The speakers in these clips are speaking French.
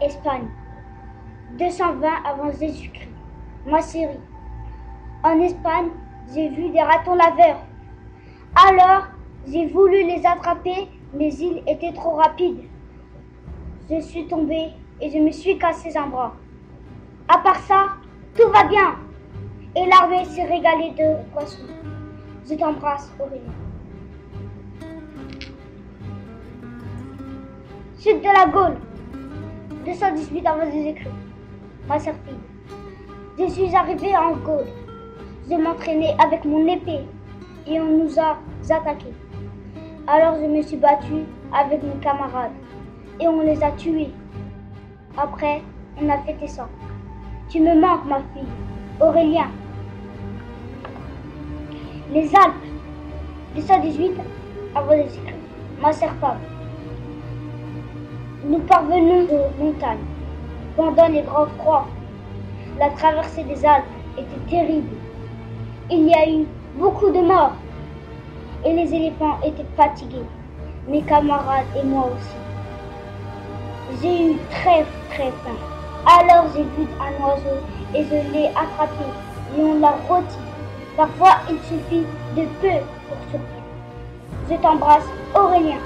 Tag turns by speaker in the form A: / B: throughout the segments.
A: Espagne, 220 avant Jésus-Christ. Ma série. En Espagne, j'ai vu des ratons laveurs. Alors, j'ai voulu les attraper, mais ils étaient trop rapides. Je suis tombée et je me suis cassé un bras. À part ça, tout va bien. Et l'armée s'est régalée de poissons. Je t'embrasse, Aurélie. Sud de la Gaule, 218 avant Jésus-Christ. Ma sœur fille. Je suis arrivée en Gaule. Je m'entraînais avec mon épée et on nous a attaqués. Alors je me suis battue avec mes camarades et on les a tués. Après, on a fêté ça. Tu me manques, ma fille. Aurélien. Les Alpes, 218 avant Jésus-Christ. Ma sœur femme. Nous parvenons aux montagnes. Pendant les grands froids, la traversée des Alpes était terrible. Il y a eu beaucoup de morts et les éléphants étaient fatigués, mes camarades et moi aussi. J'ai eu très faim. Alors j'ai vu un oiseau et je l'ai attrapé et on l'a rôti. Parfois il suffit de peu pour survivre. Je t'embrasse, Aurélien.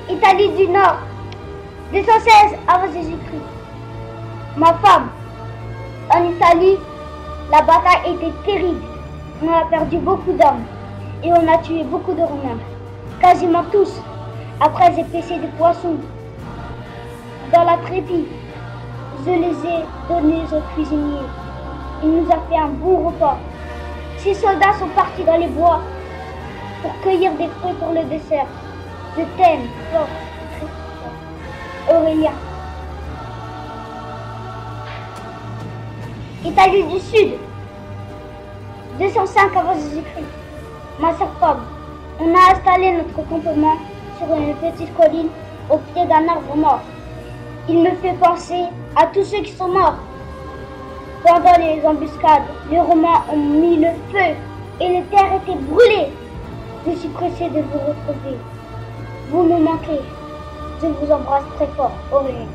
A: Italie du Nord, 216 avant Jésus-Christ. Ma femme. En Italie, la bataille était terrible. On a perdu beaucoup d'hommes et on a tué beaucoup de Romains. Quasiment tous. Après, j'ai pêché des poissons dans la trépied. Je les ai donnés au cuisinier. Il nous a fait un bon repas. 6 soldats sont partis dans les bois pour cueillir des fruits pour le dessert. Je t'aime fort, très fort. Aurélien. Italie du Sud, 205 avant Jésus-Christ. Ma sœur femme. On a installé notre campement sur une petite colline au pied d'un arbre mort. Il me fait penser à tous ceux qui sont morts. Pendant les embuscades, les Romains ont mis le feu et les terres étaient brûlées. Je suis pressée de vous retrouver. Vous me manquez. Je vous embrasse très fort, Aurélien.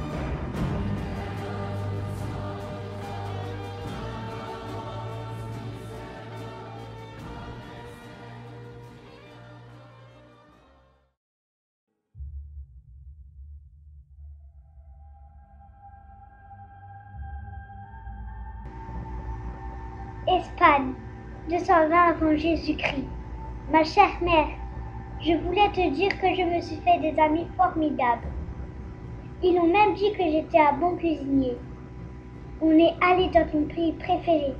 A: Espagne, 220 avant Jésus-Christ. Ma chère mère, je voulais te dire que je me suis fait des amis formidables. Ils ont même dit que j'étais un bon cuisinier. On est allé dans ton pays préféré,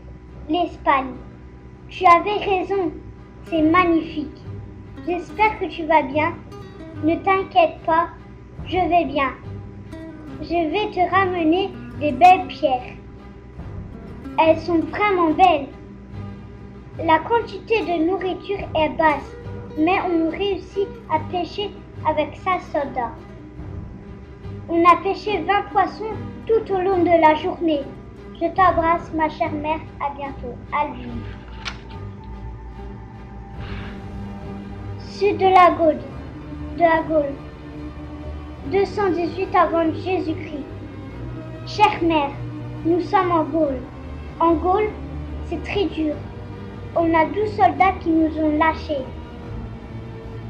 A: l'Espagne. Tu avais raison, c'est magnifique. J'espère que tu vas bien. Ne t'inquiète pas, je vais bien. Je vais te ramener des belles pierres. Elles sont vraiment belles. La quantité de nourriture est basse, mais on réussit à pêcher avec 5 soldats. On a pêché 20 poissons tout au long de la journée. Je t'embrasse, ma chère mère. À bientôt. Alvin. Sud de la Gaule. 218 avant Jésus-Christ. Chère mère, nous sommes en Gaule. En Gaule, c'est très dur. On a 12 soldats qui nous ont lâchés.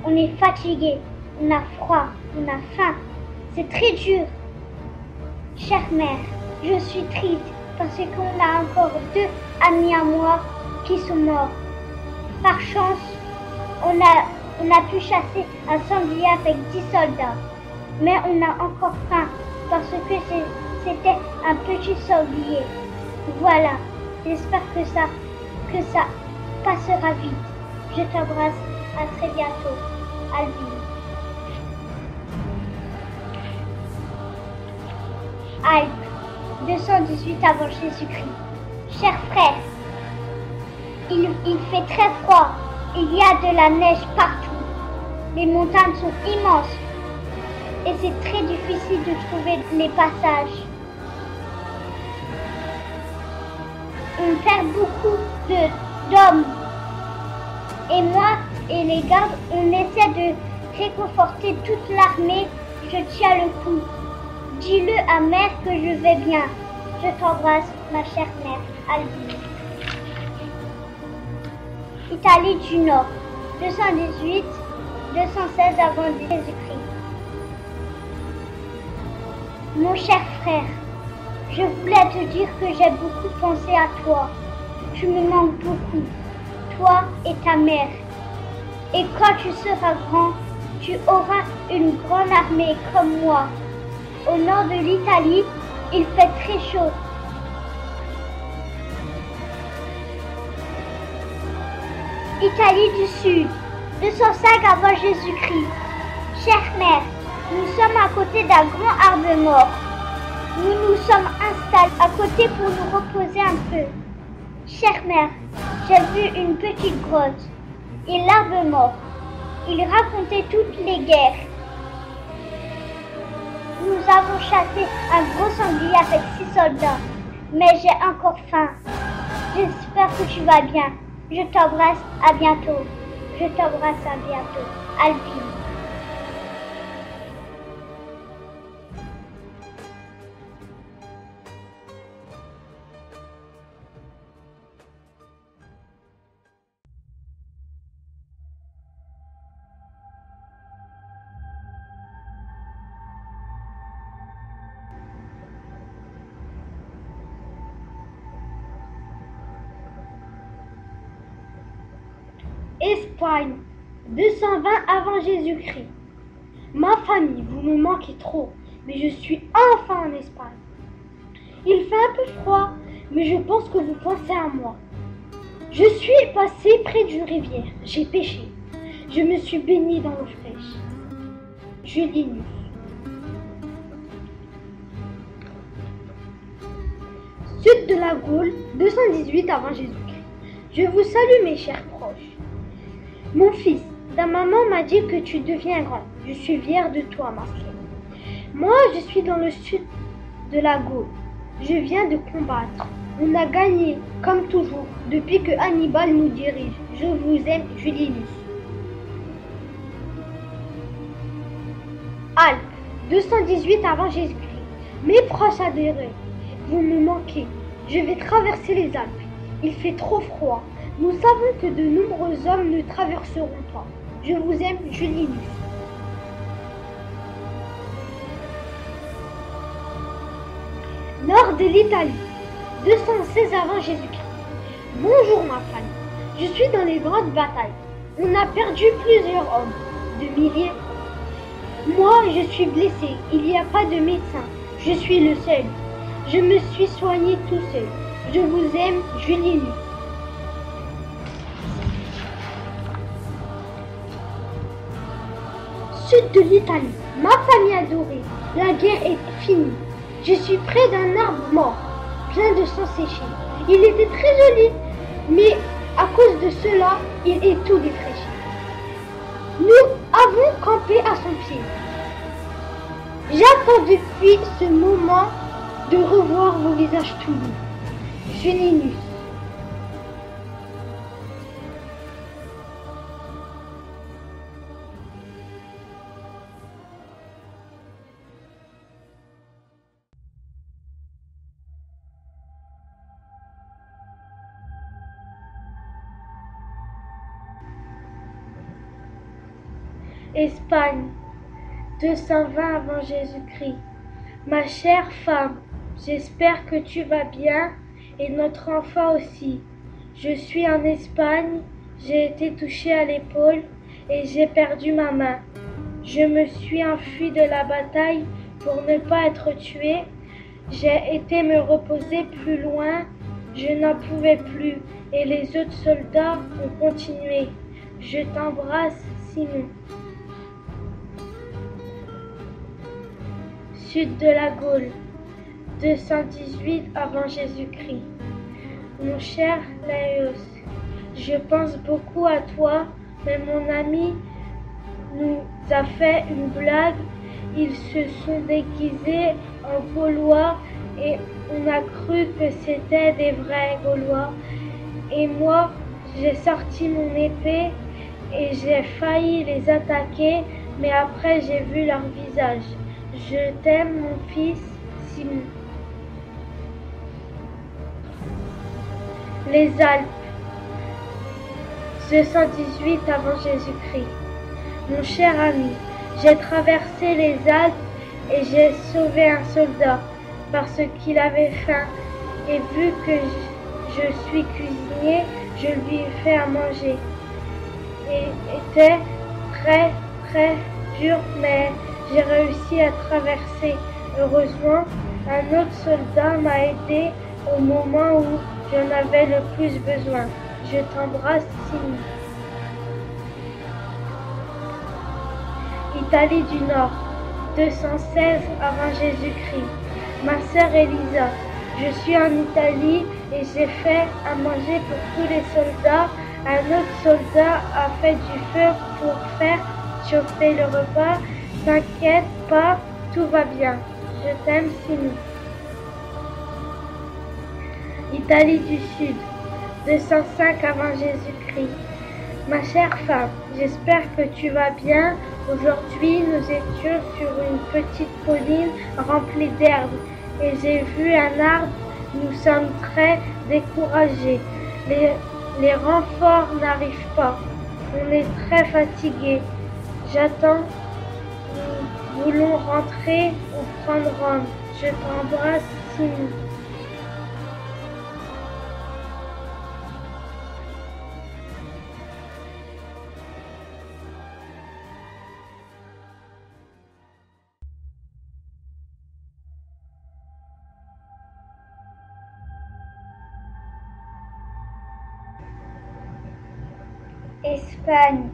A: On est fatigué, on a froid, on a faim. C'est très dur. Chère mère, je suis triste parce qu'on a encore 2 amis à moi qui sont morts. Par chance, on a pu chasser un sanglier avec 10 soldats. Mais on a encore faim parce que c'était un petit sanglier. Voilà, j'espère que ça passera vite. Je t'embrasse, à très bientôt, Alvin. Alpes, 218 avant Jésus-Christ. Chers frères, il fait très froid. Il y a de la neige partout. Les montagnes sont immenses. Et c'est très difficile de trouver les passages. On perd beaucoup d'hommes. Et moi et les gardes, on essaie de réconforter toute l'armée. Je tiens le coup. Dis-le à mère que je vais bien. Je t'embrasse, ma chère mère, Albine. Italie du Nord, 218, 216 avant Jésus-Christ. Mon cher frère, je voulais te dire que j'ai beaucoup pensé à toi. Tu me manques beaucoup, toi et ta mère. Et quand tu seras grand, tu auras une grande armée comme moi. Au nord de l'Italie, il fait très chaud. Italie du Sud, 205 avant Jésus-Christ. Chère mère, nous sommes à côté d'un grand arbre mort. Nous nous sommes installés à côté pour nous reposer un peu. Chère mère, j'ai vu une petite grotte et l'arbre mort. Il racontait toutes les guerres. Nous avons chassé un gros sanglier avec 6 soldats, mais j'ai encore faim. J'espère que tu vas bien. Je t'embrasse, à bientôt. Je t'embrasse, à bientôt. Albine.
B: Espagne, 220 avant Jésus-Christ. Ma famille, vous me manquez trop, mais je suis enfin en Espagne. Il fait un peu froid, mais je pense que vous pensez à moi. Je suis passé près d'une rivière, j'ai pêché. Je me suis baigné dans l'eau fraîche. Julinus. Sud de la Gaule, 218 avant Jésus-Christ. Je vous salue mes chers proches. Mon fils, ta maman m'a dit que tu deviens grand. Je suis fière de toi, Marcel. Moi, je suis dans le sud de la Gaule. Je viens de combattre. On a gagné, comme toujours, depuis que Hannibal nous dirige. Je vous aime, Julinus. Alpes, 218 avant Jésus-Christ. Mes proches adorés, vous me manquez. Je vais traverser les Alpes. Il fait trop froid. Nous savons que de nombreux hommes ne traverseront pas. Je vous aime, Julinus. Nord de l'Italie, 216 avant Jésus-Christ. Bonjour ma famille. Je suis dans les grandes batailles. On a perdu plusieurs hommes, de milliers. Moi, je suis blessé. Il n'y a pas de médecin. Je suis le seul. Je me suis soigné tout seul. Je vous aime, Julinus. Sud de l'Italie, ma famille adorée, la guerre est finie. Je suis près d'un arbre mort, plein de sang séché. Il était très joli, mais à cause de cela, il est tout défraîchi. Nous avons campé à son pied. J'attends depuis ce moment de revoir vos visages tout nus. Julinus. Espagne, 220 avant Jésus-Christ. Ma chère femme, j'espère que tu vas bien et notre enfant aussi. Je suis en Espagne, j'ai été touchée à l'épaule et j'ai perdu ma main. Je me suis enfui de la bataille pour ne pas être tuée. J'ai été me reposer plus loin, je n'en pouvais plus et les autres soldats ont continué. Je t'embrasse, Simon. Sud de la Gaule, 218 avant Jésus-Christ. Mon cher Laïos, je pense beaucoup à toi, mais mon ami nous a fait une blague. Ils se sont déguisés en Gaulois et on a cru que c'était des vrais Gaulois. Et moi, j'ai sorti mon épée et j'ai failli les attaquer, mais après j'ai vu leur visage. Je t'aime, mon fils Simon. Les Alpes, 218 avant Jésus-Christ. Mon cher ami, j'ai traversé les Alpes et j'ai sauvé un soldat parce qu'il avait faim. Et vu que je suis cuisinier, je lui ai fait à manger. Et était très très dur, mais j'ai réussi à traverser. Heureusement, un autre soldat m'a aidé au moment où j'en avais le plus besoin. Je t'embrasse, Simon. Italie du Nord, 216 avant Jésus-Christ. Ma sœur Elisa, je suis en Italie et j'ai fait à manger pour tous les soldats. Un autre soldat a fait du feu pour faire chauffer le repas. T'inquiète pas, tout va bien. Je t'aime, Simon. Italie du Sud, 205 avant Jésus-Christ. Ma chère femme, j'espère que tu vas bien. Aujourd'hui, nous étions sur une petite colline remplie d'herbes et j'ai vu un arbre. Nous sommes très découragés. Les renforts n'arrivent pas. On est très fatigués. J'attends. Nous voulons rentrer ou prendre Rome. Je t'embrasse, Simon.
A: Espagne,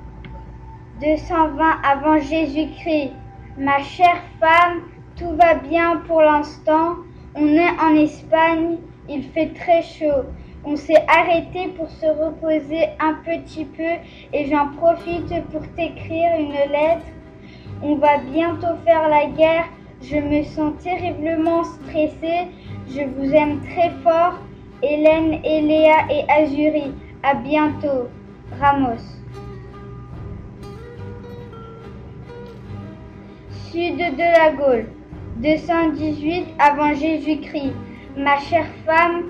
A: 220 avant Jésus-Christ. Ma chère femme, tout va bien pour l'instant. On est en Espagne, il fait très chaud. On s'est arrêté pour se reposer un petit peu et j'en profite pour t'écrire une lettre. On va bientôt faire la guerre. Je me sens terriblement stressée. Je vous aime très fort. Hélène, Eléa et Azuri. À bientôt. Ramos. Sud de la Gaule, 218 avant Jésus-Christ. Ma chère femme,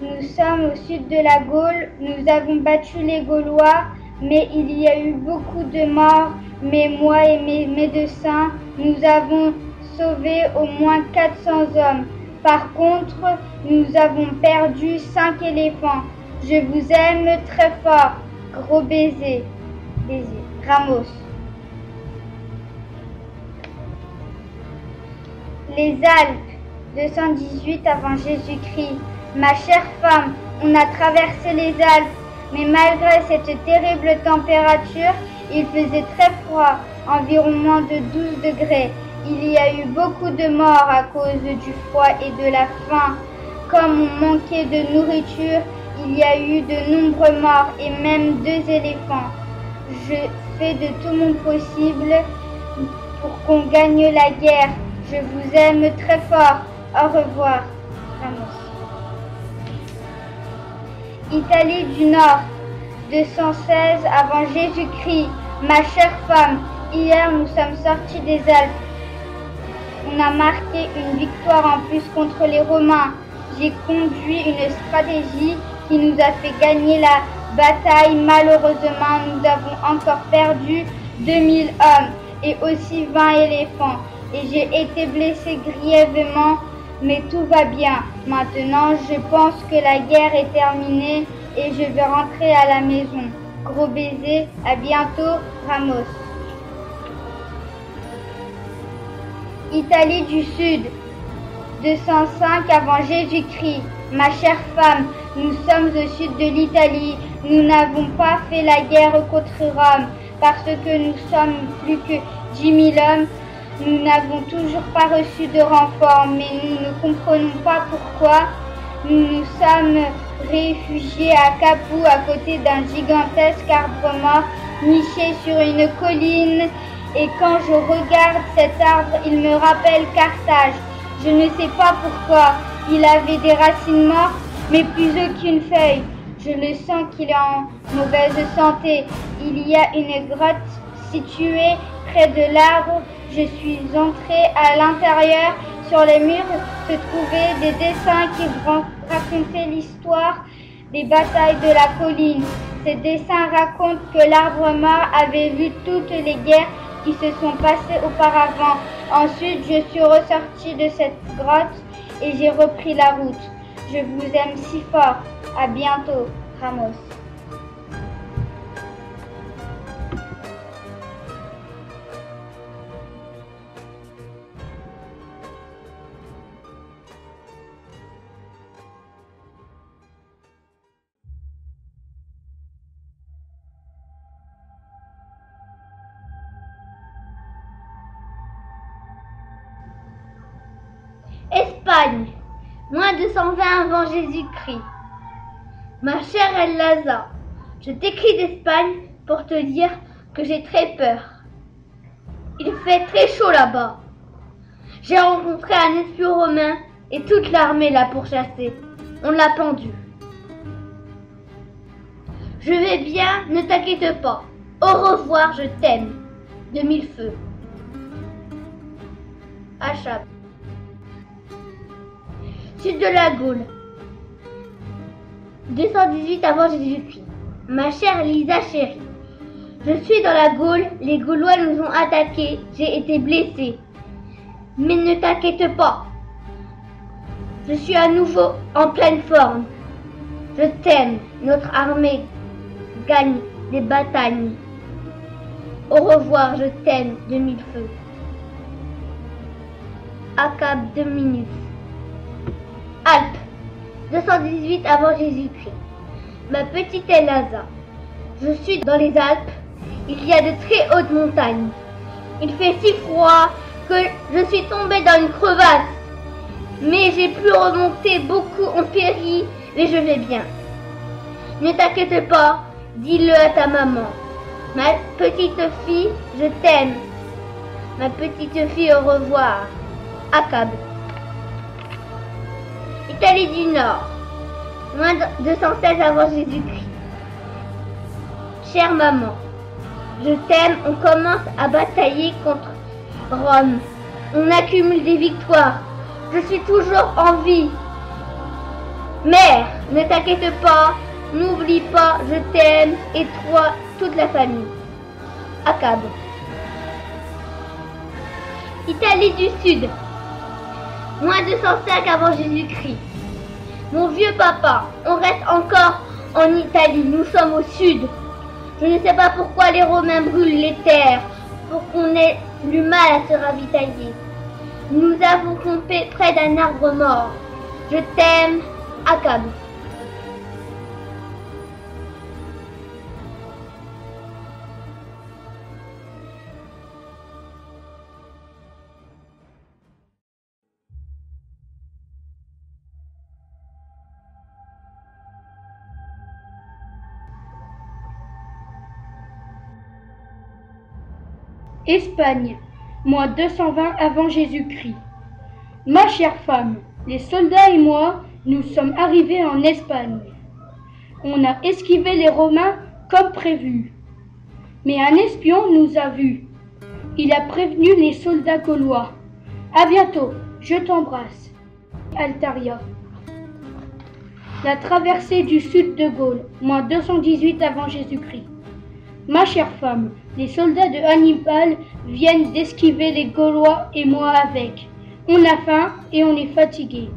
A: nous sommes au sud de la Gaule. Nous avons battu les Gaulois, mais il y a eu beaucoup de morts. Mais moi et mes médecins, nous avons sauvé au moins 400 hommes. Par contre, nous avons perdu 5 éléphants. Je vous aime très fort. Gros baiser. Baiser. Ramos. Les Alpes, 218 avant Jésus-Christ. Ma chère femme, on a traversé les Alpes, mais malgré cette terrible température, il faisait très froid, environ moins de 12 degrés. Il y a eu beaucoup de morts à cause du froid et de la faim. Comme on manquait de nourriture, il y a eu de nombreux morts et même 2 éléphants. Je fais de tout mon possible pour qu'on gagne la guerre. Je vous aime très fort. Au revoir. Ramos. Italie du Nord, 216 avant Jésus-Christ. Ma chère femme, hier nous sommes sortis des Alpes. On a marqué une victoire en plus contre les Romains. J'ai conduit une stratégie qui nous a fait gagner la bataille. Malheureusement, nous avons encore perdu 2000 hommes et aussi 20 éléphants. Et j'ai été blessé grièvement, mais tout va bien. Maintenant, je pense que la guerre est terminée et je vais rentrer à la maison. Gros baiser, à bientôt, Ramos. Italie du Sud, 205 avant Jésus-Christ. Ma chère femme, nous sommes au sud de l'Italie. Nous n'avons pas fait la guerre contre Rome parce que nous sommes plus que 10 000 hommes. Nous n'avons toujours pas reçu de renfort, mais nous ne comprenons pas pourquoi. Nous nous sommes réfugiés à Capoue, à côté d'un gigantesque arbre mort, niché sur une colline. Et quand je regarde cet arbre, il me rappelle Carthage. Je ne sais pas pourquoi. Il avait des racines mortes, mais plus aucune feuille. Je le sens qu'il est en mauvaise santé. Il y a une grotte située près de l'arbre
C: Je suis entrée à l'intérieur. Sur les murs se trouvaient des dessins qui racontaient l'histoire des batailles de la colline. Ces dessins racontent que l'arbre mort avait vu toutes les guerres qui se sont passées auparavant. Ensuite, je suis ressortie de cette grotte et j'ai repris la route. Je vous aime si fort. À bientôt, Ramos. Espagne, moins de 120 avant Jésus-Christ. Ma chère El-Laza, je t'écris d'Espagne pour te dire que j'ai très peur. Il fait très chaud là-bas. J'ai rencontré un espion romain et toute l'armée l'a pourchassé. On l'a pendu. Je vais bien, ne t'inquiète pas. Au revoir, je t'aime. De mille feux. Achab. Sud de la Gaule. 218 avant Jésus-Christ. Ma chère Lisa chérie. Je suis dans la Gaule, les Gaulois nous ont attaqués, j'ai été blessée. Mais ne t'inquiète pas. Je suis à nouveau en pleine forme. Je t'aime, notre armée gagne des batailles. Au revoir, je t'aime, de mille feux. Achab 2 minutes. Alpes, 218 avant Jésus-Christ. Ma petite El-Laza, je suis dans les Alpes. Il y a de très hautes montagnes. Il fait si froid que je suis tombée dans une crevasse. Mais j'ai pu remonter, beaucoup ont péri, mais je vais bien. Ne t'inquiète pas, dis-le à ta maman. Ma petite fille, je t'aime. Ma petite fille, au revoir. Achab. Italie du Nord, moins de 216 avant Jésus-Christ. Chère maman, je t'aime, on commence à batailler contre Rome. On accumule des victoires. Je suis toujours en vie. Mère, ne t'inquiète pas, n'oublie pas, je t'aime, et toi, toute la famille. Achab. Italie du Sud, moins de 105 avant Jésus-Christ. Mon vieux papa, on reste encore en Italie, nous sommes au sud. Je ne sais pas pourquoi les Romains brûlent les terres, pour qu'on ait du mal à se ravitailler. Nous avons campé près d'un arbre mort. Je t'aime, Achab.
B: Espagne, moins 220 avant Jésus-Christ. Ma chère femme, les soldats et moi, nous sommes arrivés en Espagne. On a esquivé les Romains comme prévu. Mais un espion nous a vus. Il a prévenu les soldats gaulois. À bientôt, je t'embrasse. Altaria. La traversée du sud de Gaule, moins 218 avant Jésus-Christ. Ma chère femme, les soldats de Hannibal viennent d'esquiver les Gaulois et moi avec. On a faim et on est fatigué.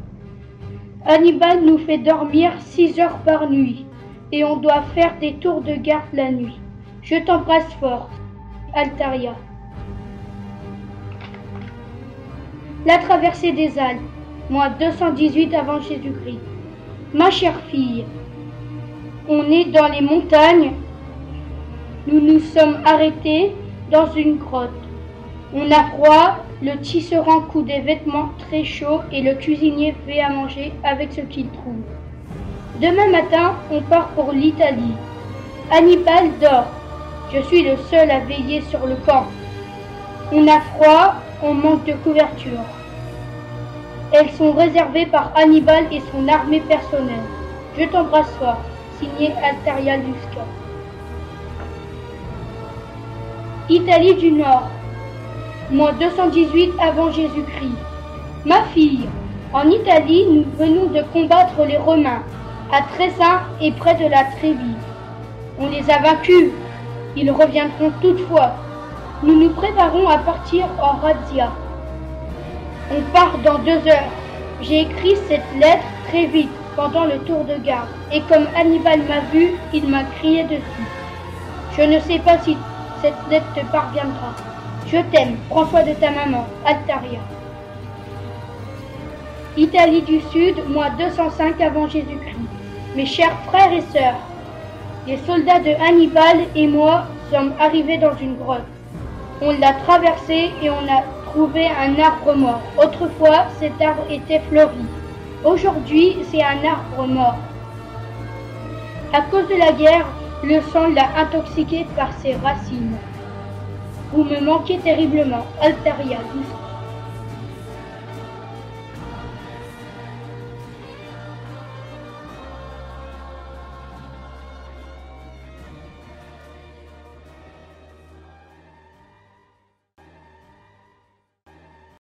B: Hannibal nous fait dormir 6 heures par nuit et on doit faire des tours de garde la nuit. Je t'embrasse fort. Altaria. La traversée des Alpes, moins 218 avant Jésus-Christ. Ma chère fille, on est dans les montagnes. Nous nous sommes arrêtés dans une grotte. On a froid, le tisserand coud des vêtements très chauds et le cuisinier fait à manger avec ce qu'il trouve. Demain matin, on part pour l'Italie. Hannibal dort. Je suis le seul à veiller sur le camp. On a froid, on manque de couverture. Elles sont réservées par Hannibal et son armée personnelle. Je t'embrasse fort. Signé Altaria Lusca. Italie du Nord,
D: mois 218 avant Jésus-Christ. Ma fille, en Italie, nous venons de combattre les Romains, à Tressin et près de la Trévise. On les a vaincus. Ils reviendront toutefois. Nous nous préparons à partir en razzia. On part dans 2 heures. J'ai écrit cette lettre très vite pendant le tour de garde. Et comme Hannibal m'a vu, il m'a crié dessus. Je ne sais pas si cette lettre te parviendra. Je t'aime. Prends soin de ta maman, Altaria. Italie du Sud, mois 205 avant Jésus-Christ. Mes chers frères et sœurs, les soldats de Hannibal et moi sommes arrivés dans une grotte. On l'a traversée et on a trouvé un arbre mort. Autrefois, cet arbre était fleuri. Aujourd'hui, c'est un arbre mort. À cause de la guerre, le sang l'a intoxiqué par ses racines. Vous me manquez terriblement, Altaria douce.